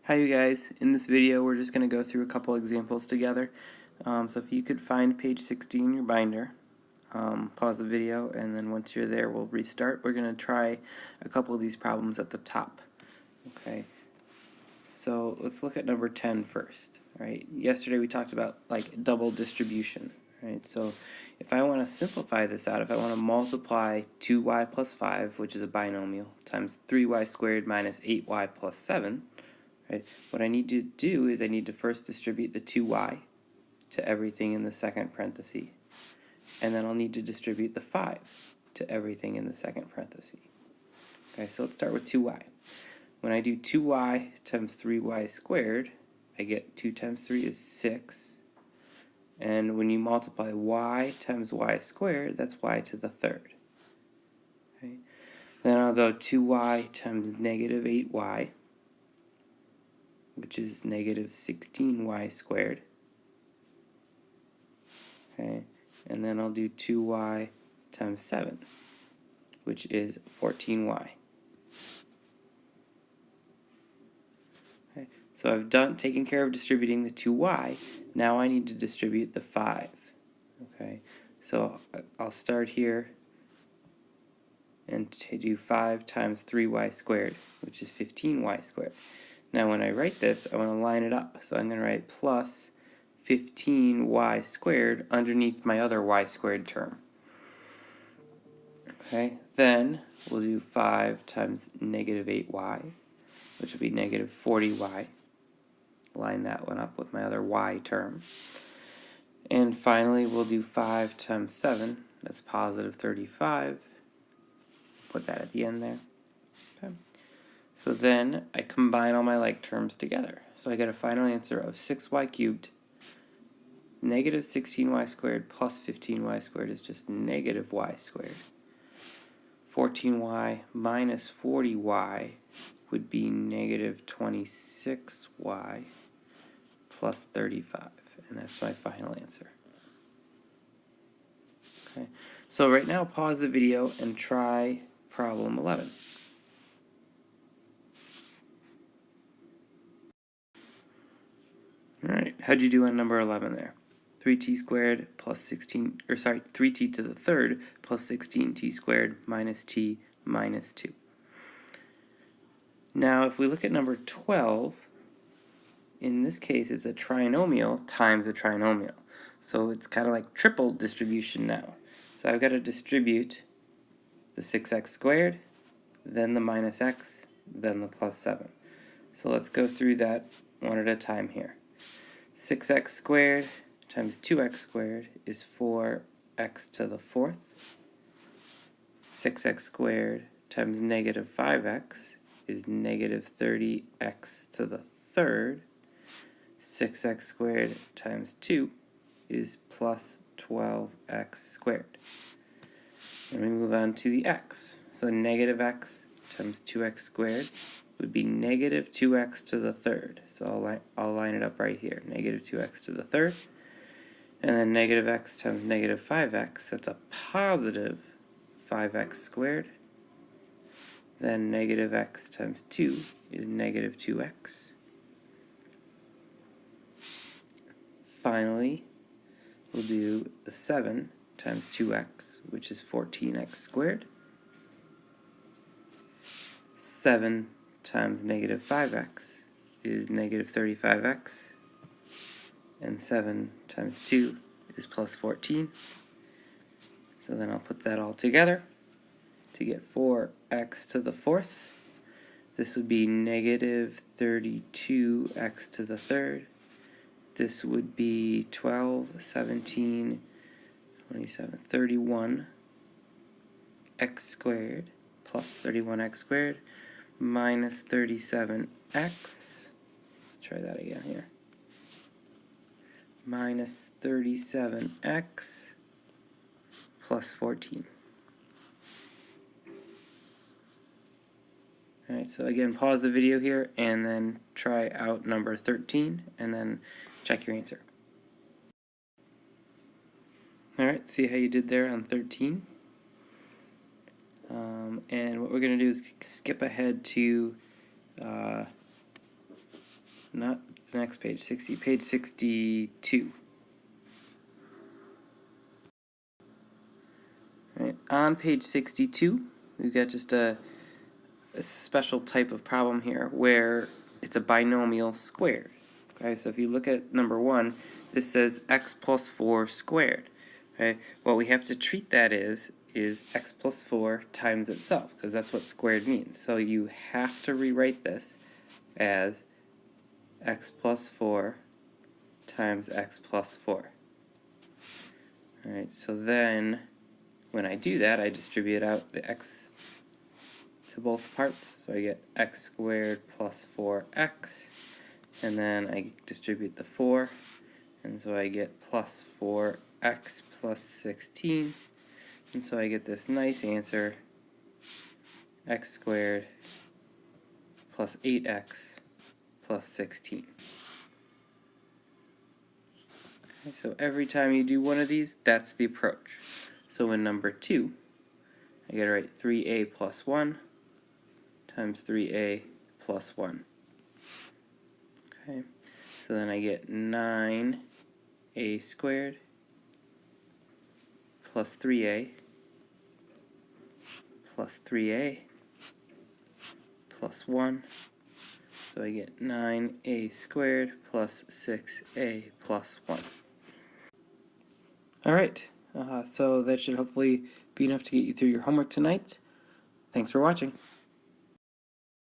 Hi you guys, in this video we're just going to go through a couple examples together. So if you could find page 60 in your binder, pause the video, and then once you're there we'll restart. We're going to try a couple of these problems at the top. Okay, so let's look at number 10 first. Right? Yesterday we talked about like double distribution. Right? So if I want to simplify this out, if I want to multiply 2y plus 5, which is a binomial, times 3y squared minus 8y plus 7, right? What I need to do is I need to first distribute the 2y to everything in the second parenthesis, and then I'll need to distribute the 5 to everything in the second parenthesis. Okay, so let's start with 2y. When I do 2y times 3y squared, I get 2 times 3 is 6, and when you multiply y times y squared, that's y to the third. Okay. Then I'll go 2y times negative 8y, which is negative 16y squared. Okay, and then I'll do 2y times 7, which is 14y. Okay, so I've taken care of distributing the 2y. Now I need to distribute the 5. Okay, so I'll start here and do 5 times 3y squared, which is 15y squared. Now when I write this, I want to line it up. So I'm going to write plus 15y squared underneath my other y squared term. Okay, then we'll do 5 times negative 8y, which will be negative 40y. Line that one up with my other y term. And finally, we'll do 5 times 7. That's positive 35. Put that at the end there. Okay. So then I combine all my like terms together. So I get a final answer of 6y cubed. Negative 16y squared plus 15y squared is just negative y squared. 14y minus 40y would be negative 26y plus 35. And that's my final answer. Okay. So right now pause the video and try problem 11. Alright, how'd you do on number 11 there? 3t squared plus 16, 3t to the third plus 16t squared minus t minus 2. Now, if we look at number 12, in this case, it's a trinomial times a trinomial. So it's kind of like triple distribution now. So I've got to distribute the 6x squared, then the minus x, then the plus 7. So let's go through that one at a time here. 6x squared times 2x squared is 4x to the fourth. 6x squared times negative 5x is negative 30x to the third. 6x squared times 2 is plus 12x squared. And we move on to the x. So negative x times 2x squared would be negative 2x to the third. So I'll line it up right here. Negative 2x to the third. And then negative x times negative 5x, that's a positive 5x squared. Then negative x times 2 is negative 2x. Finally, we'll do the 7 times 2x, which is 14x squared. 7 times negative 5x is negative 35x. And 7 times 2 is plus 14. So then I'll put that all together to get 4x to the fourth. This would be negative 32x to the third. This would be 12, 17, 27, 31x squared plus 31x squared minus 37x. Let's try that again here. Minus 37x plus 14. Alright, so again, pause the video here and then try out number 13 and then check your answer. Alright, see how you did there on 13. And what we're going to do is skip ahead to not the next page, page 62. Right. On page 62, we've got just a special type of problem here where it's a binomial squared. Okay, so if you look at number 1, this says x plus 4 squared. Okay, what we have to treat that is x plus 4 times itself, because that's what squared means. So you have to rewrite this as x plus 4 times x plus 4. Alright, so then when I do that, I distribute out the x to both parts. So I get x squared plus 4x, and then I distribute the 4, and so I get plus 4x plus 16, and so I get this nice answer, x squared plus 8x plus 16. Okay, so every time you do one of these, that's the approach. So in number 2, I get to write 3a plus 1 times 3a plus 1. Okay, so then I get 9a squared plus 3a plus 3a plus 1. So I get 9a squared plus 6a plus 1. Alright, so that should hopefully be enough to get you through your homework tonight. Thanks for watching.